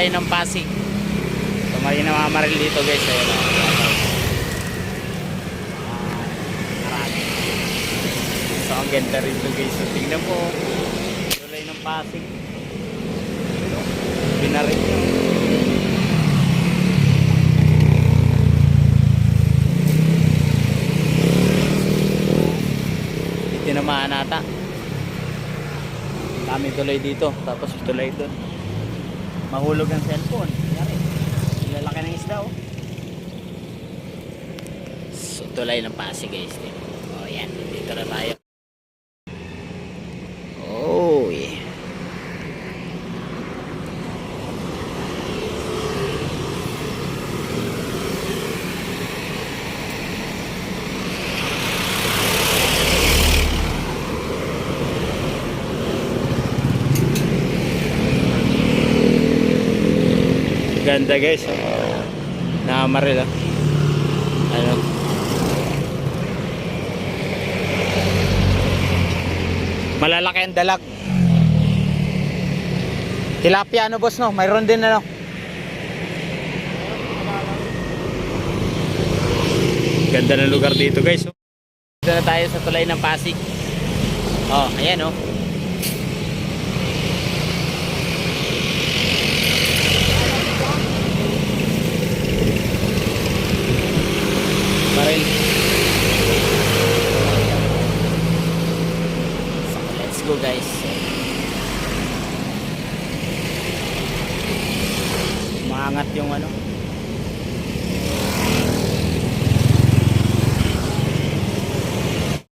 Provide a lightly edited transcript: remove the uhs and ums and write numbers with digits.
tulay ng Pasig. So may namamaril dito guys. Ayun, marami. So ang ganda rito guys. So tingnan po, tulay ng Pasig. Binaril nyo. Tinamaan nata. Dami tulay dito, tapos tulay doon. Mahulog ang cellphone. Yari. Lalaki ng isda oh. So tulay ng Pasig guys. Oh yan, dito na tayo. Oh yeah. Ganda guys. Nakamaril ano. Malalaki ang dalag. Tilapia ano boss no? Mayroon din ano. Ganda ng lugar dito guys. Dito na tayo sa tulay ng Pasig. Oh, ayan oh. Maril. So, let's go guys. Maangat yung ano.